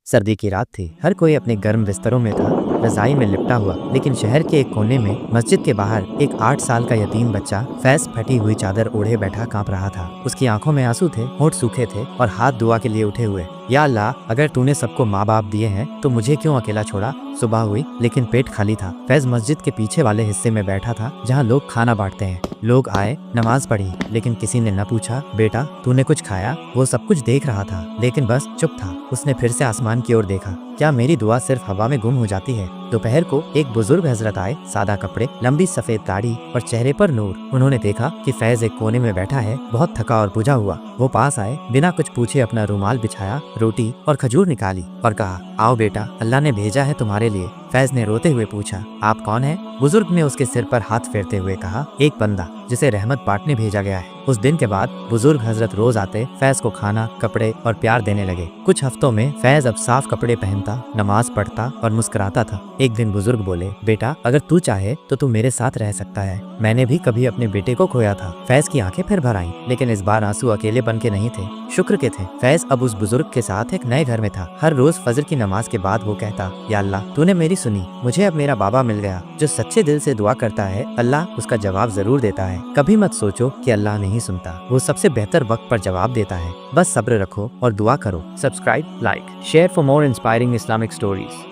सर्दी की रात थी। हर कोई अपने गर्म बिस्तरों में था, रजाई में लिपटा हुआ। लेकिन शहर के एक कोने में मस्जिद के बाहर एक 8 साल का यतीम बच्चा फैज फटी हुई चादर ओढ़े बैठा कांप रहा था। उसकी आंखों में आंसू थे, होंठ सूखे थे और हाथ दुआ के लिए उठे हुए। या अल्लाह, अगर तूने सबको माँ बाप दिए हैं तो मुझे क्यों अकेला छोड़ा। सुबह हुई लेकिन पेट खाली था। फैज मस्जिद के पीछे वाले हिस्से में बैठा था जहाँ लोग खाना बांटते हैं। लोग आए, नमाज पढ़ी, लेकिन किसी ने न पूछा, बेटा तूने कुछ खाया। वो सब कुछ देख रहा था लेकिन बस चुप था। उसने फिर से आसमान की ओर देखा। क्या मेरी दुआ सिर्फ हवा में गुम हो जाती है। दोपहर को एक बुजुर्ग हजरत आए, सादा कपड़े, लंबी सफेद दाढ़ी और चेहरे पर नूर। उन्होंने देखा कि फैज एक कोने में बैठा है, बहुत थका और बुझा हुआ। वो पास आए, बिना कुछ पूछे अपना रुमाल बिछाया, रोटी और खजूर निकाली और कहा, आओ बेटा, अल्लाह ने भेजा है तुम्हारे लिए। फैज ने रोते हुए पूछा, आप कौन हैं? बुजुर्ग ने उसके सिर पर हाथ फेरते हुए कहा, एक बंदा जिसे रहमत बांटने भेजा गया है। उस दिन के बाद बुजुर्ग हजरत रोज आते, फैज को खाना, कपड़े और प्यार देने लगे। कुछ हफ्तों में फैज अब साफ कपड़े पहनता, नमाज पढ़ता और मुस्कुराता था। एक दिन बुजुर्ग बोले, बेटा अगर तू चाहे तो तू मेरे साथ रह सकता है। मैंने भी कभी अपने बेटे को खोया था। फैज की आंखें फिर भर आईं, लेकिन इस बार आंसू अकेलेपन के नहीं थे, शुक्र के थे। फैज अब उस बुजुर्ग के साथ एक नए घर में था। हर रोज फजर की नमाज के बाद वो कहता, या अल्लाह, तूने मेरी सुनी, मुझे अब मेरा बाबा मिल गया। जो सच्चे दिल से दुआ करता है, अल्लाह उसका जवाब जरूर देता है। कभी मत सोचो कि अल्लाह नहीं सुनता, वो सबसे बेहतर वक्त पर जवाब देता है। बस सब्र रखो और दुआ करो। Subscribe, like, share for more inspiring Islamic stories.